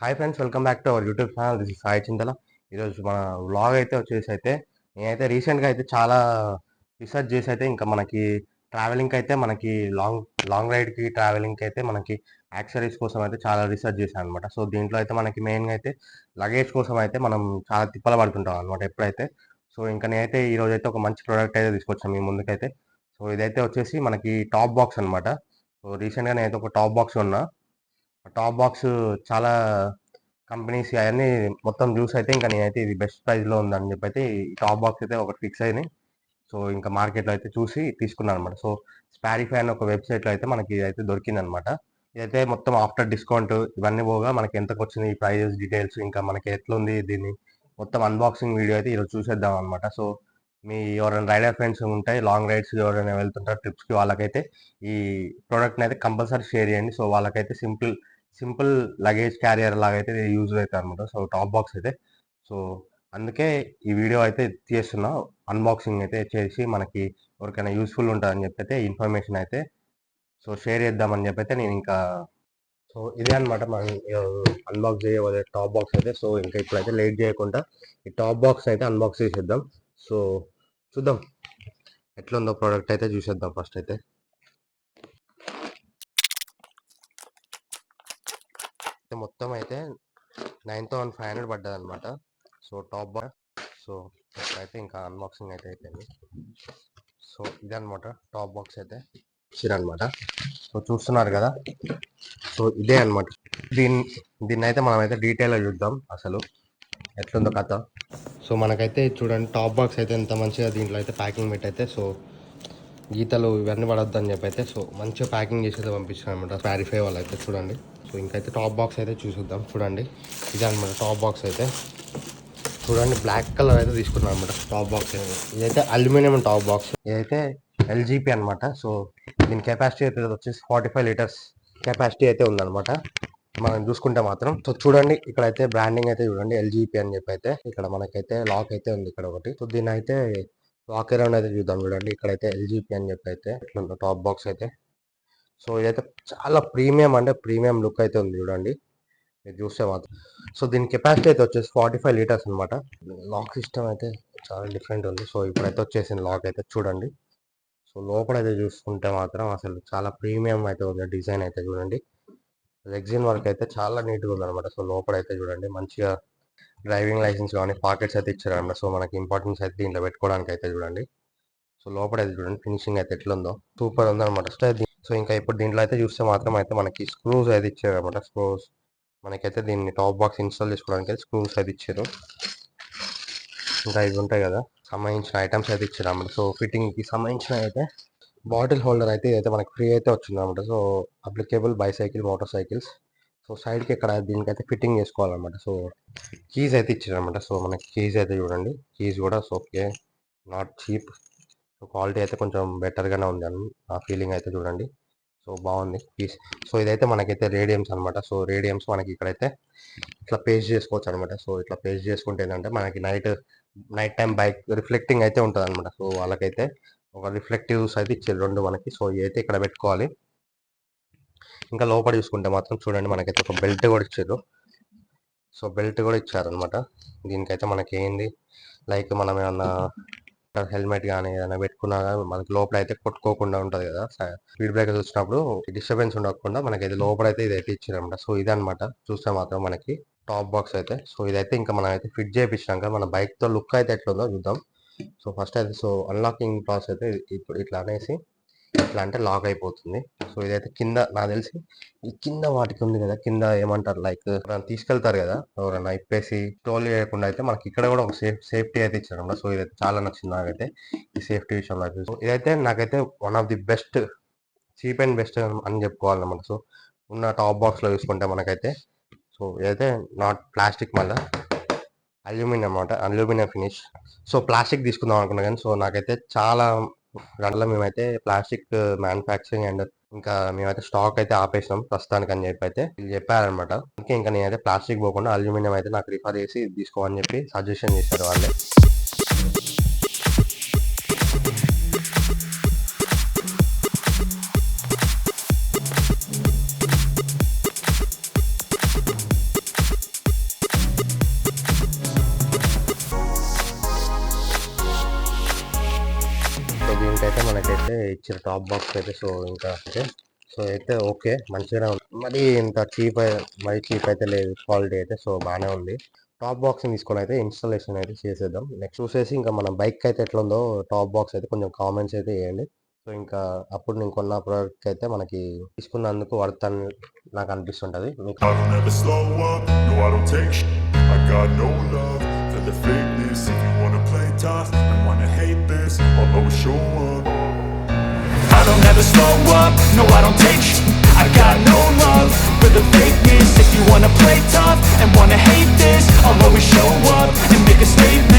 Hi friends, welcome back to our YouTube channel. This is Sai Chintala. ఈరోజు మన vlog అయితే నేనైతే రీసెంట్గా అయితే చాలా రీసెర్చ్ చేసి అయితే ఇంకా మనకి ట్రావెలింగ్కి అయితే మనకి లాంగ్ లాంగ్ రైడ్కి ట్రావెలింగ్కి అయితే మనకి యాక్సరీస్ కోసం అయితే చాలా రీసెర్చ్ చేశాను అనమాట. సో దీంట్లో అయితే మనకి మెయిన్గా అయితే లగేజ్ కోసం అయితే మనం చాలా తిప్పల పడుతుంటాం అనమాట ఎప్పుడైతే. సో ఇంకా నేనైతే ఈరోజు అయితే ఒక మంచి ప్రోడక్ట్ అయితే తీసుకొచ్చాను మీ ముందుకైతే. సో ఇదైతే మనకి టాప్ బాక్స్ అనమాట. సో రీసెంట్గా నేనైతే ఒక టాప్ బాక్స్ ఉన్నా. టాప్ బాక్స్ చాలా కంపెనీస్ అవన్నీ మొత్తం చూసి అయితే ఇంకా నేనైతే ఇది బెస్ట్ ప్రైస్లో ఉందని చెప్పి అయితే ఈ టాప్ బాక్స్ అయితే ఒకటి ఫిక్స్ అయినాయి. సో ఇంకా మార్కెట్లో అయితే చూసి తీసుకున్నాను అనమాట. సో స్పారిఫై అనే ఒక వెబ్సైట్లో అయితే మనకి ఇదైతే దొరికింది అనమాట. ఇదైతే మొత్తం ఆఫ్టర్ డిస్కౌంట్ ఇవన్నీ పోగా మనకి ఎంతకు వచ్చింది ఈ ప్రైజెస్ డీటెయిల్స్ ఇంకా మనకి ఎట్లుంది దీన్ని మొత్తం అన్బాక్సింగ్ వీడియో అయితే ఈరోజు చూసేద్దాం అనమాట. సో మీ ఎవరైనా రైడర్ ఫ్రెండ్స్ ఉంటాయి, లాంగ్ రైడ్స్ ఎవరైనా వెళ్తుంటారు ట్రిప్స్కి, వాళ్ళకైతే ఈ ప్రోడక్ట్ని అయితే కంపల్సరీ షేర్ చేయండి. సో వాళ్ళకైతే సింపుల్ లగేజ్ క్యారియర్ లాగా అయితే యూజ్ అవుతుంది అనమాట. సో టాప్ బాక్స్ అయితే సో అందుకే ఈ వీడియో అయితే చేస్తున్నా. అన్బాక్సింగ్ అయితే చేసి మనకి ఎవరికైనా యూస్ఫుల్ ఉంటుందని చెప్పి అయితే ఇన్ఫర్మేషన్ అయితే సో షేర్ చేద్దామని చెప్పి అయితే నేను ఇంకా సో ఇదే అనమాట మనం అన్బాక్స్ చేయబోయే టాప్ బాక్స్ అయితే. సో ఇంకా ఇప్పుడైతే లేట్ చేయకుండా ఈ టాప్ బాక్స్ అయితే అన్బాక్స్ చేసేద్దాం. సో చూద్దాం ఎట్లుందో ప్రోడక్ట్ అయితే చూసేద్దాం ఫస్ట్ అయితే. మొత్తం అయితే 9500 పడ్డది అనమాట. So top box. సో అయితే ఇంకా అన్బాక్సింగ్ అయితే అయిపోయింది. సో ఇదనమాట టాప్ బాక్స్ అయితే ఇచ్చిరనమాట. సో చూస్తున్నారు కదా. సో ఇదే అనమాట. దీన్ని అయితే మనం అయితే డీటెయిల్గా చూద్దాం అసలు ఎట్లుందో కథ. సో మనకైతే చూడండి టాప్ బాక్స్ అయితే ఎంత మంచిగా దీంట్లో అయితే ప్యాకింగ్ పెట్టయితే సో గీతలు ఇవన్నీ పడొద్దు అని చెప్పి అయితే సో మంచిగా ప్యాకింగ్ చేసి అయితే పంపించాను అనమాట స్పారిఫై వాళ్ళు అయితే. చూడండి సో ఇంకైతే టాప్ బాక్స్ అయితే చూసిద్దాం. చూడండి ఇదే అనమాట టాప్ బాక్స్ అయితే. చూడండి బ్లాక్ కలర్ అయితే తీసుకున్నాను అనమాట టాప్ బాక్స్. ఇదైతే అల్యూమినియం టాప్ బాక్స్. ఇదైతే ఎల్జీపీ అనమాట. సో దీని కెపాసిటీ అయితే వచ్చేసి 45 లీటర్స్ కెపాసిటీ అయితే ఉందన్నమాట మనం చూసుకుంటే మాత్రం. సో చూడండి ఇక్కడైతే బ్రాండింగ్ అయితే చూడండి ఎల్జీపీ అని చెప్పి అయితే ఇక్కడ మనకైతే లాక్ అయితే ఉంది ఇక్కడ ఒకటి. సో దీని అయితే లాక్ అరౌండ్ అయితే చూద్దాం. చూడండి ఇక్కడైతే ఎల్జీపీ అని చెప్పి అయితే ఇట్లా టాప్ బాక్స్ అయితే. సో ఇదైతే చాలా ప్రీమియం అంటే ప్రీమియం లుక్ అయితే ఉంది చూడండి మీరు చూస్తే మాత్రం. సో దీని కెపాసిటీ అయితే వచ్చేసి 45 లీటర్స్ అనమాట. లాక్ సిస్టమ్ అయితే చాలా డిఫరెంట్ ఉంది. సో ఇప్పుడైతే వచ్చేసింది లాక్ అయితే చూడండి. సో లోపల అయితే చూసుకుంటే మాత్రం అసలు చాలా ప్రీమియం అయితే ఉంది డిజైన్ అయితే చూడండి. రెగ్జిన్ వర్క్ అయితే చాలా నీట్గా ఉందన్నమాట. సో లోపల అయితే చూడండి మంచిగా డ్రైవింగ్ లైసెన్స్ కానీ పాకెట్స్ అయితే ఇచ్చారన్నమాట. సో మనకి ఇంపార్టెన్స్ అయితే దీంట్లో పెట్టుకోవడానికి అయితే చూడండి. సో లోపల అయితే చూడండి ఫినిషింగ్ అయితే ఎట్లుందో సూపర్ ఉందన్నమాట. సో ఇంకా ఇప్పుడు దీంట్లో అయితే చూస్తే మాత్రం అయితే మనకి స్క్రూస్ అయితే ఇచ్చారన్నమాట. స్క్రూస్ మనకైతే దీన్ని టాప్ బాక్స్ ఇన్స్టాల్ చేసుకోవడానికి అయితే స్క్రూస్ అయితే ఇచ్చారు. ఇంకా ఇవి ఉంటాయి కదా సంబంధించిన ఐటమ్స్ అయితే ఇచ్చారు అన్నమాట. సో ఫిట్టింగ్కి సంబంధించిన అయితే బాటిల్ హోల్డర్ అయితే ఇదైతే మనకి ఫ్రీ అయితే వచ్చింది అనమాట. So applicable bicycle motor cycles. So సైడ్కి ఇక్కడ దీనికైతే ఫిట్టింగ్ చేసుకోవాలన్నమాట. సో కీస్ అయితే ఇచ్చారనమాట. సో మనకి కీస్ అయితే చూడండి కీస్ కూడా so okay not cheap. So quality అయితే కొంచెం బెటర్గానే ఉంది అని ఆ ఫీలింగ్ అయితే చూడండి. సో బాగుంది కీస్. సో ఇదైతే మనకైతే రేడియమ్స్ అనమాట. సో రేడియమ్స్ మనకి ఇక్కడైతే ఇట్లా పేస్ట్ చేసుకోవచ్చు అనమాట. సో ఇట్లా పేస్ట్ చేసుకుంటే ఏంటంటే మనకి నైట్ టైం బైక్ రిఫ్లెక్టింగ్ అయితే ఉంటుంది అనమాట. సో వాళ్ళకైతే ఒక రిఫ్లెక్టివ్స్ అయితే ఇచ్చారు రెండు మనకి. సో ఇవి అయితే ఇక్కడ పెట్టుకోవాలి. ఇంకా లోపల చూసుకుంటే మాత్రం చూడండి మనకైతే ఒక బెల్ట్ కూడా ఇచ్చారు. సో బెల్ట్ కూడా ఇచ్చారనమాట. దీనికైతే మనకి ఏంది లైక్ మనం ఏమన్నా హెల్మెట్ కానీ ఏదైనా పెట్టుకున్నా మనకి లోపల అయితే కొట్టుకోకుండా ఉంటుంది కదా, స్పీడ్ బ్రేకర్స్ వచ్చినప్పుడు డిస్టర్బెన్స్ ఉండకుండా మనకైతే లోపల అయితే ఇదైతే ఇచ్చారనమాట. సో ఇదనమాట చూస్తే మాత్రం మనకి టాప్ బాక్స్ అయితే. సో ఇదైతే ఇంకా మనం అయితే ఫిట్ చేయించినాక మన బైక్తో లుక్ అయితే ఎట్లుందో చూద్దాం. సో ఫస్ట్ అయితే సో అన్లాకింగ్ ప్రాసెస్ అయితే ఇప్పుడు ఇట్లా అనేసి ఇట్లా అంటే లాక్ అయిపోతుంది. సో ఇదైతే కింద నాకు తెలిసి ఈ కింద వాటికి ఉంది కదా, కింద ఏమంటారు లైక్ తీసుకెళ్తారు కదా ఎవరైనా ఇప్పేసి టోల్ చేయకుండా అయితే మనకి ఇక్కడ కూడా ఒక సేఫ్టీ అయితే ఇచ్చారు. సో ఇదైతే చాలా నచ్చింది నాకైతే ఈ సేఫ్టీ విషయంలో అయితే. సో ఇదైతే నాకైతే one of the best cheap and best అని చెప్పుకోవాలన్నమాట. సో ఉన్న టాప్ బాక్స్లో చూసుకుంటే మనకైతే సో ఇదైతే నాట్ ప్లాస్టిక్, మళ్ళీ అల్యూమినియం అనమాట, అల్యూమినియం ఫినిష్. సో ప్లాస్టిక్ తీసుకుందాం అనుకున్నా కానీ సో నాకైతే చాలా దాంట్లో మేమైతే ప్లాస్టిక్ మ్యానుఫ్యాక్చరింగ్ అండ్ ఇంకా మేమైతే స్టాక్ అయితే ఆపేసినాం ప్రస్తుతానికి అని చెప్పి అయితే వీళ్ళు చెప్పారనమాట. అందుకే ఇంకా నేనైతే ప్లాస్టిక్ పోకుండా అల్యూమినియం అయితే నాకు రిఫర్ చేసి తీసుకోమని చెప్పి సజెషన్ చేశారు వాళ్ళే. ఇచ్చిన టాప్ బాక్స్ అయితే సో ఇంకా అయితే సో అయితే ఓకే మంచిగానే ఉంది. మరి ఇంత మరి చీప్ అయితే లేదు, క్వాలిటీ అయితే సో బాగానే ఉంది. టాప్ బాక్స్ తీసుకొని అయితే ఇన్స్టాలేషన్ అయితే చేసేద్దాం. నెక్స్ట్ చూసేసి ఇంకా మన బైక్ అయితే ఎట్లా ఉందో టాప్ బాక్స్ అయితే కొంచెం కామెంట్స్ అయితే వేయండి. సో ఇంకా అప్పుడు నేను కొన్న ప్రోడక్ట్ అయితే మనకి తీసుకున్నందుకు వర్త్ అని నాకు అనిపిస్తుంటది. మీకు I don't ever slow up, no I don't take shit. I got no love for the fakeness. If you wanna play tough and wanna hate this, I'll always show up. I don't ever slow up, no I don't take shit. I got no love for the fakeness. If you wanna play tough and wanna hate this, I'll always show up and make a statement.